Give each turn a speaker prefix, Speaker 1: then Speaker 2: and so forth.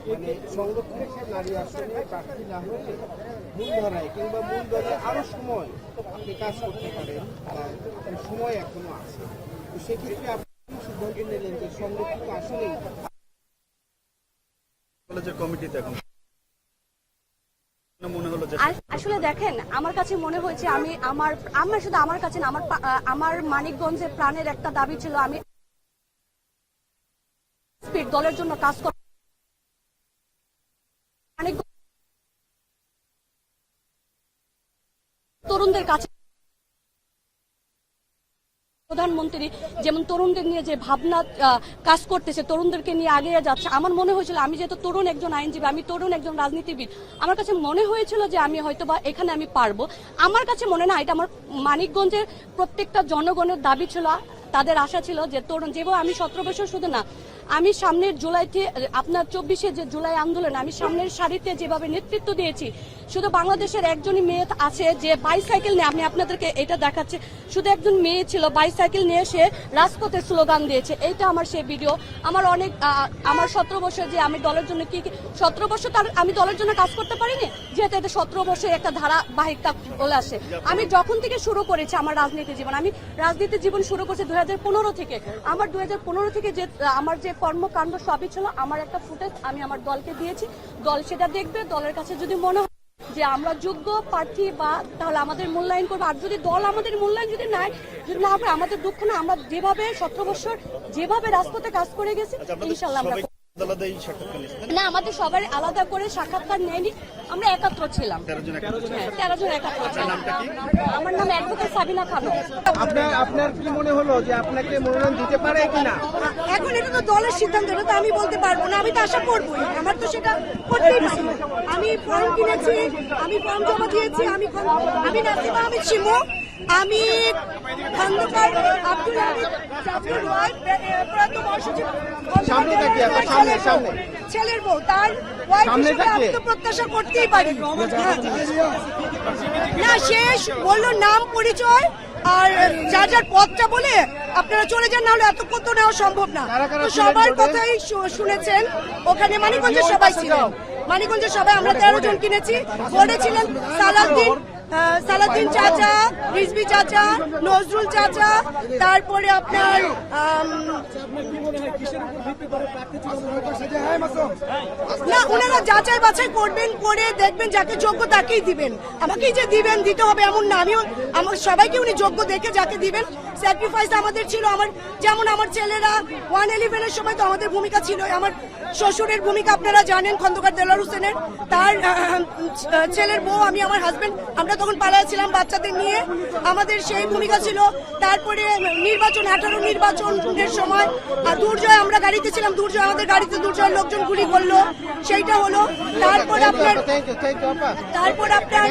Speaker 1: মানে সংরক্ষিত নারী আসনে প্রার্থী না হলে মূলধারায় কিংবা মূলধারায় আরো সময় আপনি কাজ করতে পারেন, সময় এখনো আছে। তো সেক্ষেত্রে আপনি সিদ্ধান্ত নিলেন যে সংরক্ষিত আসনেই
Speaker 2: কলেজের কমিটিতে এখন মনে হলো যে
Speaker 3: আসলে দেখেন, আমার কাছে মনে হয়েছে আমার শুধু আমার কাছে না, আমার মানিকগঞ্জের প্রাণের একটা দাবি ছিল আমি দলের জন্য কাজ করব। তরুণদের কাছে প্রধানমন্ত্রী যেমন তরুণদের নিয়ে যে ভাবনা কাজ করতেছে, তরুণদেরকে নিয়ে আগিয়ে যাচ্ছে, আমার মনে হয়েছিল আমি যেহেতু তরুণ একজন আইনজীবী, আমি তরুণ একজন রাজনীতিবিদ, আমার কাছে মনে হয়েছিল যে আমি হয়তোবা এখানে আমি পারবো। আমার কাছে মনে না, এটা আমার মানিকগঞ্জের প্রত্যেকটা জনগণের দাবি ছিল, তাদের আশা ছিল যে তরুণ যেভাবে আমি 17 বছর শুধু না, আমি সামনের জুলাইতে আপনার 24শে যে জুলাই আন্দোলন আমি সামনের সারিতে যেভাবে নেতৃত্ব দিয়েছি, শুধু বাংলাদেশের একজনই মেয়ে আছে যে বাইসাইকেল নিয়ে, আমি আপনাদেরকে এটা দেখাচ্ছি, শুধু একজন মেয়ে ছিল বাইসাইকেল নিয়ে সে রাজপথে স্লোগান দিয়েছে। এইটা আমার সেই ভিডিও। আমার অনেক আমার 17 বছর যে আমি দলের জন্য কি 17 বছর তার আমি দলের জন্য কাজ করতে পারিনি, যেহেতু এটা 17 বছর একটা ধারাবাহিকতা চলে আসে। আমি যখন থেকে শুরু করেছি আমার রাজনীতি জীবন, আমি রাজনীতি জীবন শুরু করেছি 2015 থেকে। আমার 2015 থেকে যে আমার যে কর্মকাণ্ড সবই ছিল, আমার একটা ফুটেজ আমি আমার দলকে দিয়েছি, দল সেটা দেখবে, দলের কাছে যদি মনে হয় যে আমরা যোগ্য প্রার্থী বা তাহলে আমাদের মূল্যায়ন করবো, আর যদি দল আমাদের মূল্যায়ন যদি না হবে আমাদের দুঃখ না, আমরা যেভাবে 17 বছর যেভাবে রাজপথে কাজ করে গেছি ইনশাল্লাহ আমরা না, আমাদের সবার আলাদা করে সাক্ষাৎকার নেয়নি, আমরা একাত্র ছিলাম, 13 জন একাত্র ছিলাম। আমার নাম অ্যাডভোকেট সাবিনা খানম।
Speaker 1: আপনার কি মনে হলো যে আপনাকে মনোনয়ন দিতে পারে কিনা?
Speaker 4: এখন এটা তো দলের সিদ্ধান্ত, এটা তো আমি বলতে পারবো না। আমি তো আশা করবোই, আমার তো সেটা করতেই পারি। আমি ফর্ম কিনেছি, আমি ফর্ম জমা দিয়েছি, আমি নাসিমা আহমেদ শিমু, আমি খন্দকার আব্দুল হামিদ জাফর ওয়াই প্রয়াত মহাসচিব ছেলের বউ, তার ওয়াইফ হিসেবে আমি তো প্রত্যাশা করতেই পারি না। শেষ বললো নাম পরিচয় আর যার যার পদটা বলে আপনারা চলে যান, না হলে এতক্ষণ তো নেওয়া সম্ভব না। সবার কথাই শুনেছেন, ওখানে মানিকগঞ্জের সবাই ছিলেন, মানিকগঞ্জের সবাই আমরা 13 জন কিনেছি। বোর্ডে ছিলেন সালাউদ্দিন চাচা, রিজভি চাচা, নজরুল চাচা, তারপরে আপনার না, ওনারা যাচাই বাছাই করবেন, করে দেখবেন যাকে যোগ্য তাকেই দিবেন। আমাকেই যে দিবেন দিতে হবে এমন না, আমার সবাইকে উনি যোগ্য দেখে যাকে দিবেন। স্যাক্রিফাইস আমাদের ছিল, যেমন আমার ছেলেরা 111-এর সময় তো আমাদের ভূমিকা ছিল, আমার শ্বশুরের ভূমিকা আপনারা জানেন খন্দকার দেলোয়ার হোসেনের, তার ছেলের বউ, আমি আমার হাজবেন্ড, আমরা তখন পালায় ছিলাম বাচ্চাদের নিয়ে, আমাদের সেই ভূমিকা ছিল। তারপরে নির্বাচন 18 নির্বাচনের সময় দুর্জয়, আমরা গাড়িতে ছিলাম, দুর্জয় আমাদের গাড়িতে দুর্জয় লোকজন গুলি করলো, সেইটা হলো। তারপর আপনার